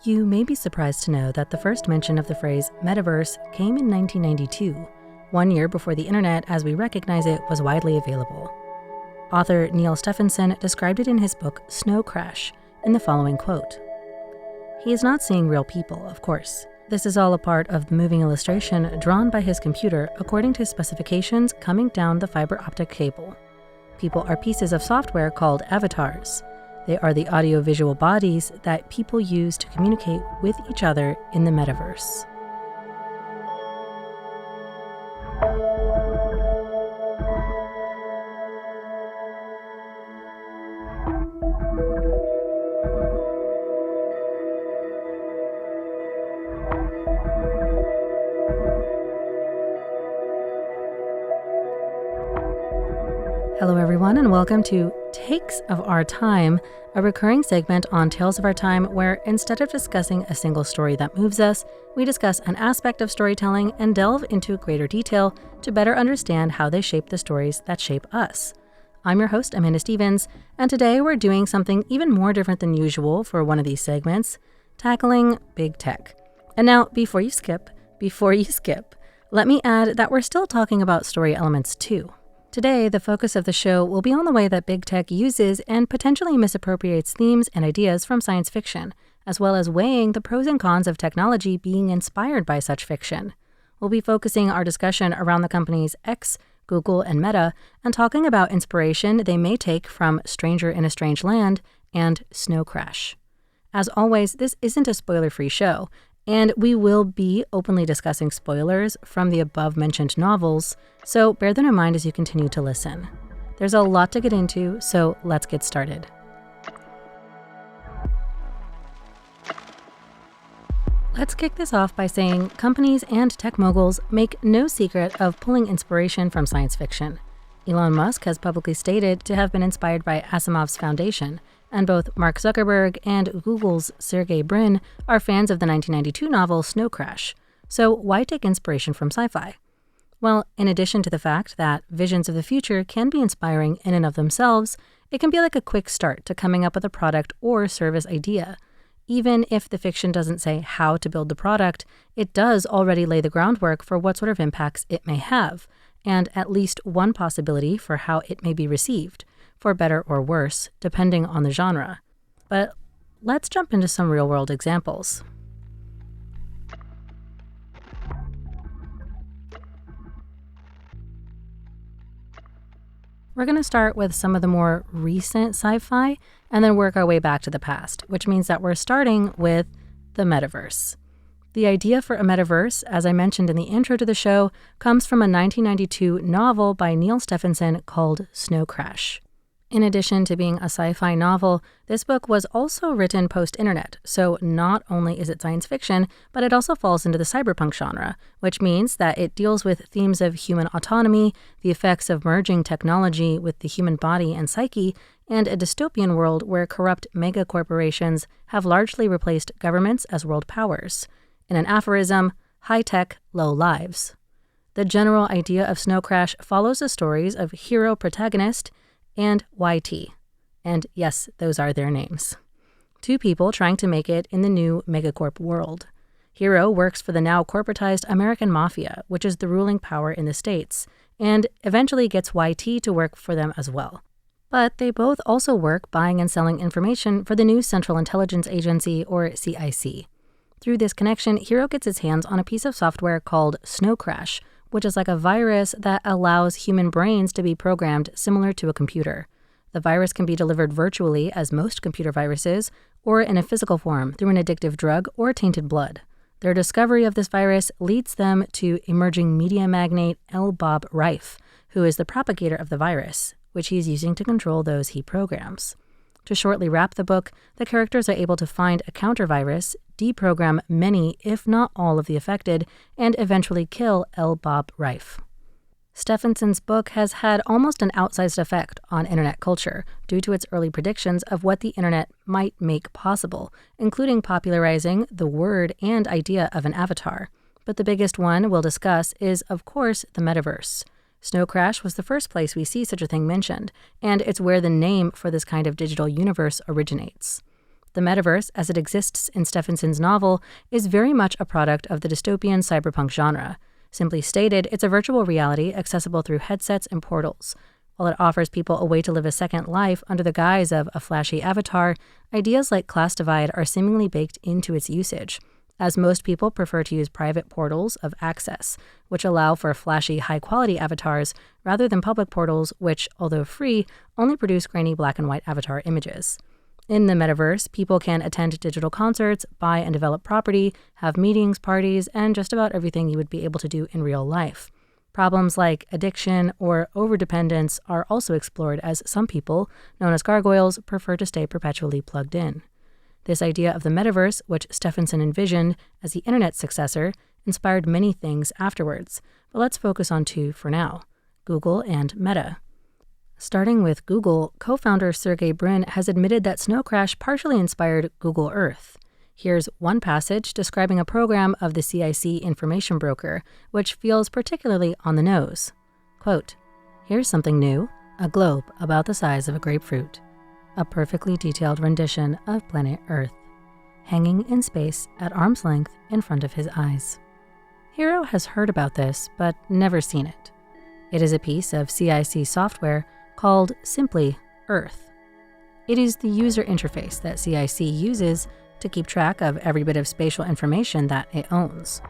You may be surprised to know that the first mention of the phrase metaverse came in 1992, 1 year before the internet as we recognize it was widely available. Author Neal Stephenson described it in his book Snow Crash in the following quote. He is not seeing real people, of course. This is all a part of the moving illustration drawn by his computer according to specifications coming down the fiber optic cable. People are pieces of software called avatars. They are the audiovisual bodies that people use to communicate with each other in the metaverse. Hello everyone, and welcome to Takes of Our Time, a recurring segment on Tales of Our Time where instead of discussing a single story that moves us, we discuss an aspect of storytelling and delve into greater detail to better understand how they shape the stories that shape us. I'm your host, Amanda Stevens, and today we're doing something even more different than usual for one of these segments, tackling big tech. And now, before you skip, let me add that we're still talking about story elements too. Today, the focus of the show will be on the way that big tech uses and potentially misappropriates themes and ideas from science fiction, as well as weighing the pros and cons of technology being inspired by such fiction. We'll be focusing our discussion around the companies X, Google, and Meta, and talking about inspiration they may take from Stranger in a Strange Land and Snow Crash. As always, this isn't a spoiler-free show, and we will be openly discussing spoilers from the above-mentioned novels, so bear them in mind as you continue to listen. There's a lot to get into, so let's get started. Let's kick this off by saying companies and tech moguls make no secret of pulling inspiration from science fiction. Elon Musk has publicly stated to have been inspired by Asimov's Foundation, and both Mark Zuckerberg and Google's Sergey Brin are fans of the 1992 novel Snow Crash. So why take inspiration from sci-fi? Well, in addition to the fact that visions of the future can be inspiring in and of themselves, it can be like a quick start to coming up with a product or service idea. Even if the fiction doesn't say how to build the product, it does already lay the groundwork for what sort of impacts it may have, and at least one possibility for how it may be received, for better or worse, depending on the genre. But let's jump into some real-world examples. We're going to start with some of the more recent sci-fi and then work our way back to the past, which means that we're starting with the metaverse. The idea for a metaverse, as I mentioned in the intro to the show, comes from a 1992 novel by Neal Stephenson called Snow Crash. In addition to being a sci-fi novel, this book was also written post-internet, so not only is it science fiction, but it also falls into the cyberpunk genre, which means that it deals with themes of human autonomy, the effects of merging technology with the human body and psyche, and a dystopian world where corrupt megacorporations have largely replaced governments as world powers. In an aphorism, high tech, low lives. The general idea of Snow Crash follows the stories of hero protagonist and YT. And yes, those are their names. Two people trying to make it in the new megacorp world. Hero works for the now corporatized American mafia, which is the ruling power in the States, and eventually gets YT to work for them as well. But they both also work buying and selling information for the new Central Intelligence Agency, or CIC. Through this connection, Hero gets his hands on a piece of software called Snow Crash, which is like a virus that allows human brains to be programmed similar to a computer. The virus can be delivered virtually, as most computer viruses, or in a physical form through an addictive drug or tainted blood. Their discovery of this virus leads them to emerging media magnate L. Bob Reif, who is the propagator of the virus, which he is using to control those he programs. To shortly wrap the book, the characters are able to find a counter-virus, deprogram many, if not all, of the affected, and eventually kill L. Bob Reif. Stephenson's book has had almost an outsized effect on internet culture due to its early predictions of what the internet might make possible, including popularizing the word and idea of an avatar. But the biggest one we'll discuss is, of course, the metaverse. Snow Crash was the first place we see such a thing mentioned, and it's where the name for this kind of digital universe originates. The metaverse, as it exists in Stephenson's novel, is very much a product of the dystopian cyberpunk genre. Simply stated, it's a virtual reality accessible through headsets and portals. While it offers people a way to live a second life under the guise of a flashy avatar, ideas like class divide are seemingly baked into its usage, as most people prefer to use private portals of access, which allow for flashy, high-quality avatars rather than public portals which, although free, only produce grainy black and white avatar images. In the metaverse, people can attend digital concerts, buy and develop property, have meetings, parties, and just about everything you would be able to do in real life. Problems like addiction or overdependence are also explored, as some people, known as gargoyles, prefer to stay perpetually plugged in. This idea of the metaverse, which Stephenson envisioned as the internet's successor, inspired many things afterwards, but let's focus on two for now: Google and Meta. Starting with Google, co-founder Sergey Brin has admitted that Snow Crash partially inspired Google Earth. Here's one passage describing a program of the CIC information broker, which feels particularly on the nose. Quote, "Here's something new, a globe about the size of a grapefruit. A perfectly detailed rendition of planet Earth, hanging in space at arm's length in front of his eyes." Hero has heard about this, but never seen it. It is a piece of CIC software called simply Earth. It is the user interface that CIC uses to keep track of every bit of spatial information that it owns.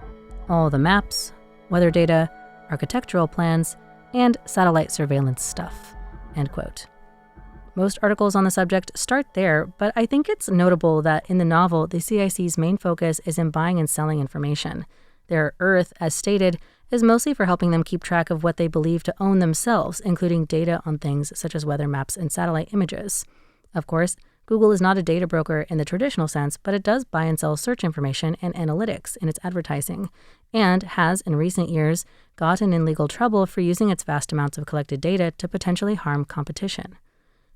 All the maps, weather data, architectural plans, and satellite surveillance stuff. End quote. Most articles on the subject start there, but I think it's notable that in the novel, the CIC's main focus is in buying and selling information. Their Earth, as stated, is mostly for helping them keep track of what they believe to own themselves, including data on things such as weather maps and satellite images. Of course, Google is not a data broker in the traditional sense, but it does buy and sell search information and analytics in its advertising, and has, in recent years, gotten in legal trouble for using its vast amounts of collected data to potentially harm competition.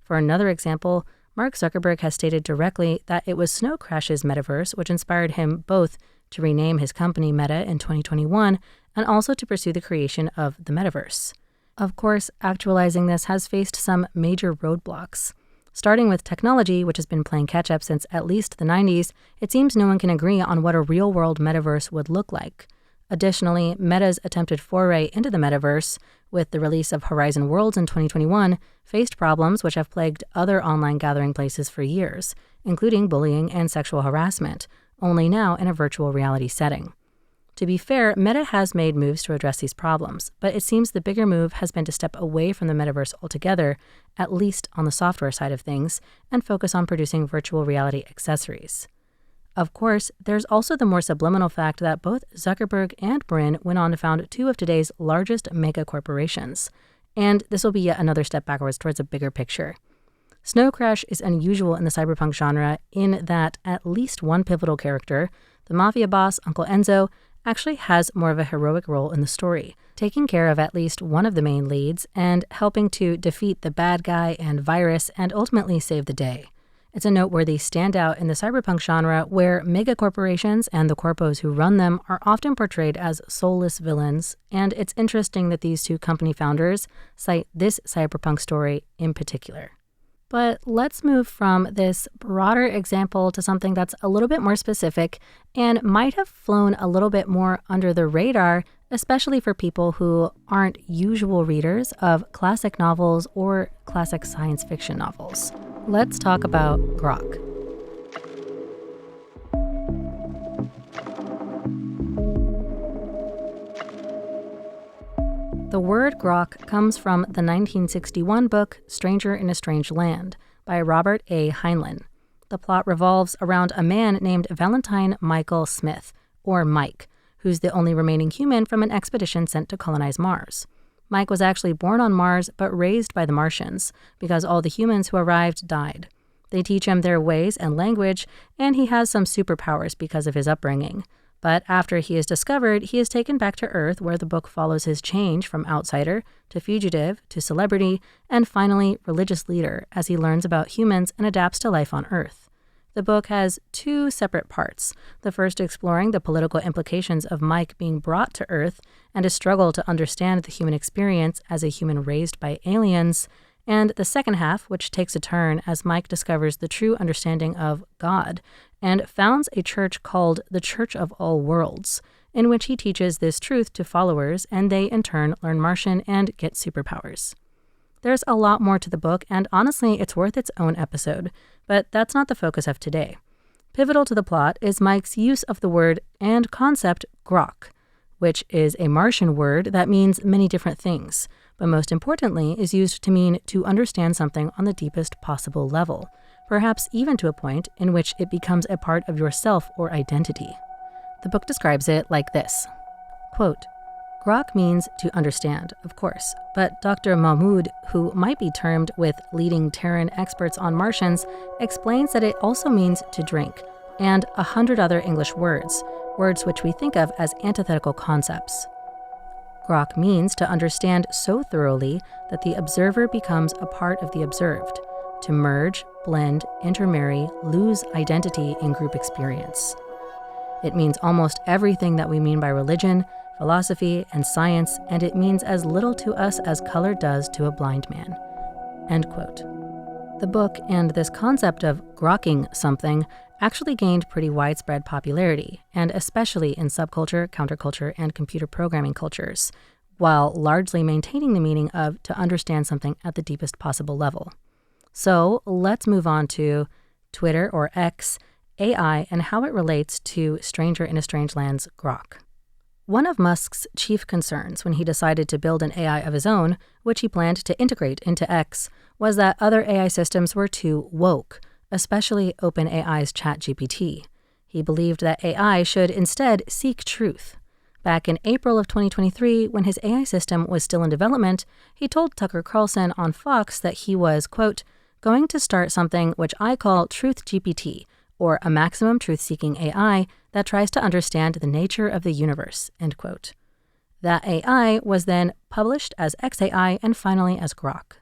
For another example, Mark Zuckerberg has stated directly that it was Snow Crash's metaverse which inspired him both to rename his company Meta in 2021 and also to pursue the creation of the metaverse. Of course, actualizing this has faced some major roadblocks. Starting with technology, which has been playing catch-up since at least the 90s, it seems no one can agree on what a real-world metaverse would look like. Additionally, Meta's attempted foray into the metaverse, with the release of Horizon Worlds in 2021, faced problems which have plagued other online gathering places for years, including bullying and sexual harassment, only now in a virtual reality setting. To be fair, Meta has made moves to address these problems, but it seems the bigger move has been to step away from the metaverse altogether, at least on the software side of things, and focus on producing virtual reality accessories. Of course, there's also the more subliminal fact that both Zuckerberg and Brin went on to found two of today's largest mega corporations, and this will be yet another step backwards towards a bigger picture. Snow Crash is unusual in the cyberpunk genre in that at least one pivotal character, the mafia boss Uncle Enzo, actually has more of a heroic role in the story, taking care of at least one of the main leads and helping to defeat the bad guy and virus and ultimately save the day. It's a noteworthy standout in the cyberpunk genre where megacorporations and the corpos who run them are often portrayed as soulless villains, and it's interesting that these two company founders cite this cyberpunk story in particular. But let's move from this broader example to something that's a little bit more specific and might have flown a little bit more under the radar, especially for people who aren't usual readers of classic novels or classic science fiction novels. Let's talk about Grok. The word Grok comes from the 1961 book Stranger in a Strange Land by Robert A. Heinlein. The plot revolves around a man named Valentine Michael Smith, or Mike, who's the only remaining human from an expedition sent to colonize Mars. Mike was actually born on Mars but raised by the Martians because all the humans who arrived died. They teach him their ways and language, and he has some superpowers because of his upbringing. But after he is discovered, he is taken back to Earth, where the book follows his change from outsider to fugitive to celebrity and finally religious leader as he learns about humans and adapts to life on Earth. The book has two separate parts, the first exploring the political implications of Mike being brought to Earth and his struggle to understand the human experience as a human raised by aliens, and the second half, which takes a turn as Mike discovers the true understanding of God and founds a church called the Church of All Worlds, in which he teaches this truth to followers, and they in turn learn Martian and get superpowers. There's a lot more to the book, and honestly, it's worth its own episode, but that's not the focus of today. Pivotal to the plot is Mike's use of the word and concept Grok, which is a Martian word that means many different things, but most importantly is used to mean to understand something on the deepest possible level, perhaps even to a point in which it becomes a part of yourself or identity. The book describes it like this, quote, Grok means to understand, of course, but Dr. Mahmoud, who might be termed with leading Terran experts on Martians, explains that it also means to drink, and 100 other English words which we think of as antithetical concepts. Grok means to understand so thoroughly that the observer becomes a part of the observed, to merge, blend, intermarry, lose identity in group experience. It means almost everything that we mean by religion, philosophy, and science, and it means as little to us as color does to a blind man. End quote. The book and this concept of grokking something actually gained pretty widespread popularity, and especially in subculture, counterculture, and computer programming cultures, while largely maintaining the meaning of to understand something at the deepest possible level. So let's move on to Twitter, or X, AI, and how it relates to Stranger in a Strange Land's Grok. One of Musk's chief concerns when he decided to build an AI of his own, which he planned to integrate into X, was that other AI systems were too woke, especially OpenAI's ChatGPT. He believed that AI should instead seek truth. Back in April of 2023, when his AI system was still in development, he told Tucker Carlson on Fox that he was, quote, going to start something which I call Truth GPT, or a maximum truth-seeking AI that tries to understand the nature of the universe, end quote. That AI was then published as XAI and finally as Grok.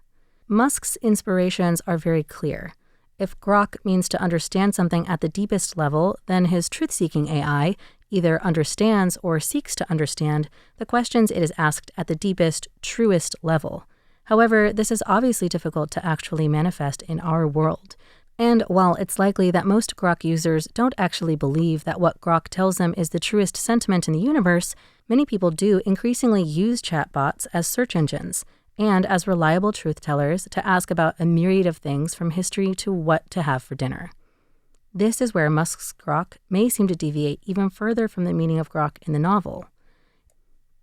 Musk's inspirations are very clear. If Grok means to understand something at the deepest level, then his truth-seeking AI either understands or seeks to understand the questions it is asked at the deepest, truest level. However, this is obviously difficult to actually manifest in our world. And while it's likely that most Grok users don't actually believe that what Grok tells them is the truest sentiment in the universe, many people do increasingly use chatbots as search engines and as reliable truth tellers to ask about a myriad of things from history to what to have for dinner. This is where Musk's Grok may seem to deviate even further from the meaning of Grok in the novel.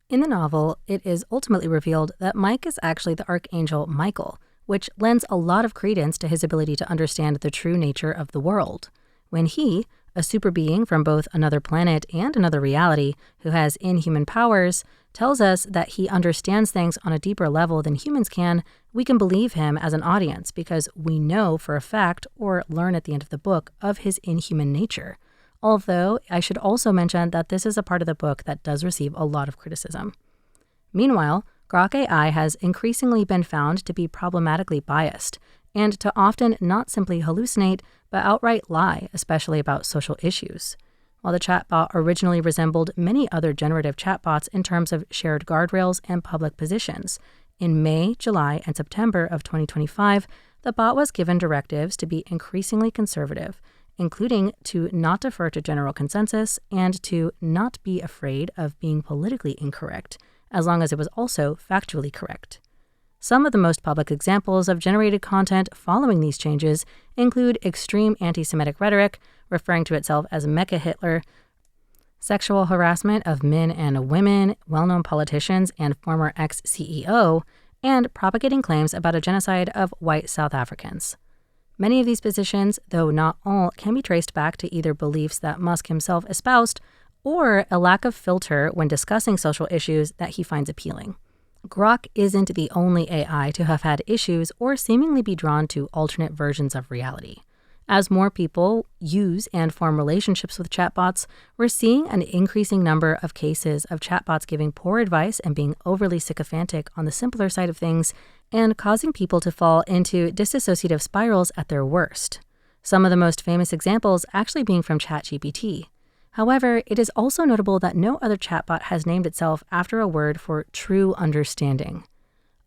In the novel, it is ultimately revealed that Mike is actually the archangel Michael, which lends a lot of credence to his ability to understand the true nature of the world. When he, a super being from both another planet and another reality who has inhuman powers, tells us that he understands things on a deeper level than humans can, we can believe him as an audience because we know for a fact, or learn at the end of the book, of his inhuman nature. Although, I should also mention that this is a part of the book that does receive a lot of criticism. Meanwhile, Grok AI has increasingly been found to be problematically biased, and to often not simply hallucinate, but outright lie, especially about social issues. While the chatbot originally resembled many other generative chatbots in terms of shared guardrails and public positions, in May, July, and September of 2025, the bot was given directives to be increasingly conservative, including to not defer to general consensus and to not be afraid of being politically incorrect, as long as it was also factually correct. Some of the most public examples of generated content following these changes include extreme anti-Semitic rhetoric, referring to itself as Mecha Hitler, sexual harassment of men and women, well-known politicians and former ex-CEO, and propagating claims about a genocide of white South Africans. Many of these positions, though not all, can be traced back to either beliefs that Musk himself espoused or a lack of filter when discussing social issues that he finds appealing. Grok isn't the only AI to have had issues or seemingly be drawn to alternate versions of reality. As more people use and form relationships with chatbots, we're seeing an increasing number of cases of chatbots giving poor advice and being overly sycophantic on the simpler side of things and causing people to fall into disassociative spirals at their worst. Some of the most famous examples actually being from ChatGPT. However, it is also notable that no other chatbot has named itself after a word for true understanding.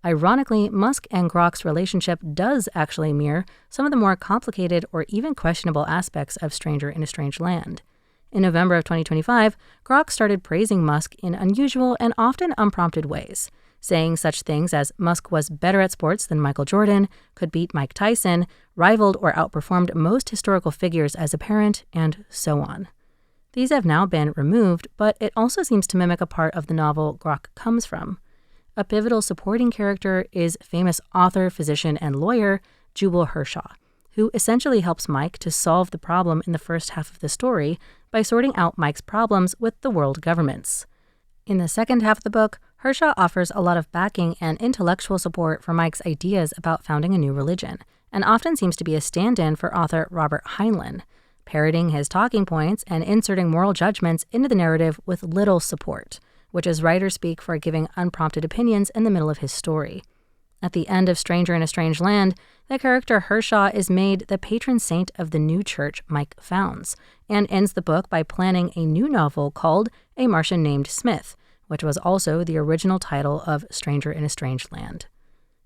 Ironically, Musk and Grok's relationship does actually mirror some of the more complicated or even questionable aspects of Stranger in a Strange Land. In November of 2025, Grok started praising Musk in unusual and often unprompted ways, saying such things as Musk was better at sports than Michael Jordan, could beat Mike Tyson, rivaled or outperformed most historical figures as a parent, and so on. These have now been removed, but it also seems to mimic a part of the novel Grok comes from. A pivotal supporting character is famous author, physician, and lawyer Jubal Hershaw, who essentially helps Mike to solve the problem in the first half of the story by sorting out Mike's problems with the world governments. In the second half of the book, Hershaw offers a lot of backing and intellectual support for Mike's ideas about founding a new religion, and often seems to be a stand-in for author Robert Heinlein, parroting his talking points and inserting moral judgments into the narrative with little support, which is writer speak for giving unprompted opinions in the middle of his story. At the end of Stranger in a Strange Land, the character Hershaw is made the patron saint of the new church Mike founds, and ends the book by planning a new novel called A Martian Named Smith, which was also the original title of Stranger in a Strange Land.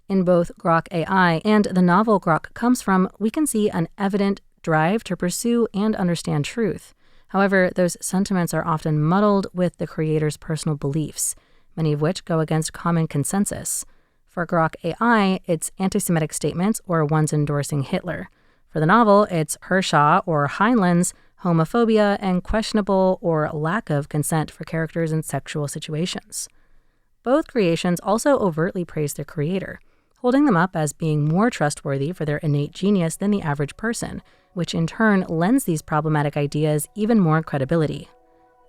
In both Grok.AI and the novel Grok Comes From, we can see an evident drive to pursue and understand truth. However, those sentiments are often muddled with the creator's personal beliefs, many of which go against common consensus. For Grok.AI, it's anti-Semitic statements or ones endorsing Hitler. For the novel, it's Hershaw or Heinlein's homophobia and questionable or lack of consent for characters in sexual situations. Both creations also overtly praise their creator, holding them up as being more trustworthy for their innate genius than the average person, which in turn lends these problematic ideas even more credibility.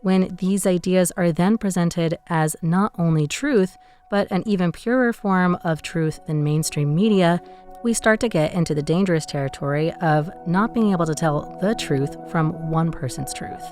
When these ideas are then presented as not only truth, but an even purer form of truth than mainstream media, we start to get into the dangerous territory of not being able to tell the truth from one person's truth.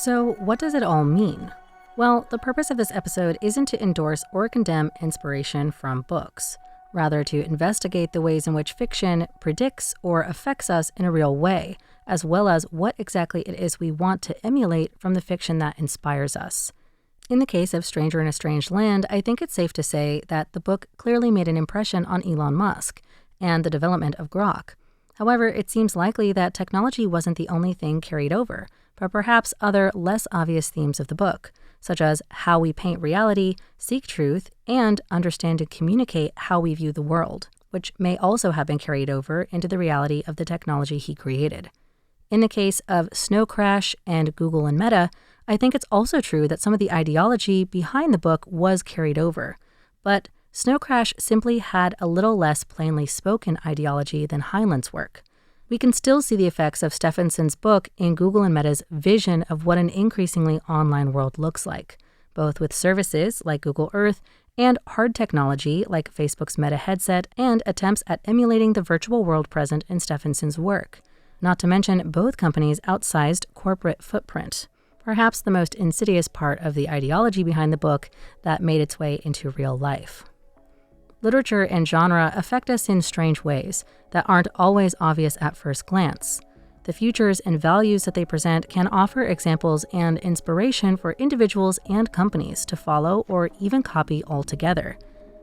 So, what does it all mean? Well, the purpose of this episode isn't to endorse or condemn inspiration from books, rather to investigate the ways in which fiction predicts or affects us in a real way, as well as what exactly it is we want to emulate from the fiction that inspires us. In the case of Stranger in a Strange Land, I think it's safe to say that the book clearly made an impression on Elon Musk and the development of Grok. However, it seems likely that technology wasn't the only thing carried over, but perhaps other less obvious themes of the book, such as how we paint reality, seek truth, and understand and communicate how we view the world, which may also have been carried over into the reality of the technology he created. In the case of Snow Crash and Google and Meta, I think it's also true that some of the ideology behind the book was carried over, but Snow Crash simply had a little less plainly spoken ideology than Heinlein's work. We can still see the effects of Stephenson's book in Google and Meta's vision of what an increasingly online world looks like, both with services like Google Earth and hard technology like Facebook's Meta headset and attempts at emulating the virtual world present in Stephenson's work, not to mention both companies' outsized corporate footprint, perhaps the most insidious part of the ideology behind the book that made its way into real life. Literature and genre affect us in strange ways that aren't always obvious at first glance. The futures and values that they present can offer examples and inspiration for individuals and companies to follow or even copy altogether.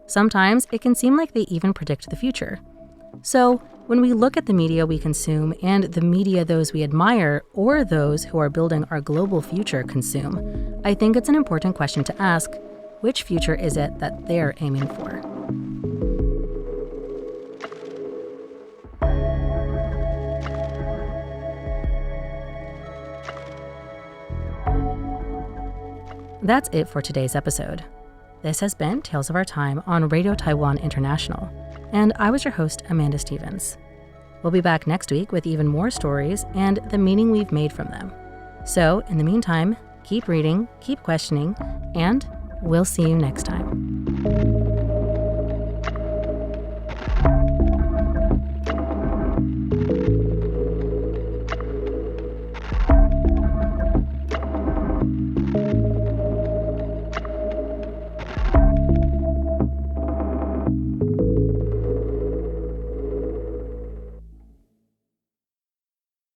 Sometimes it can seem like they even predict the future. So, when we look at the media we consume and the media those we admire or those who are building our global future consume, I think it's an important question to ask, which future is it that they're aiming for? That's it for today's episode. This has been Tales of Our Time on Radio Taiwan International, and I was your host, Amanda Stevens. We'll be back next week with even more stories and the meaning we've made from them. So, in the meantime, keep reading, keep questioning, and we'll see you next time.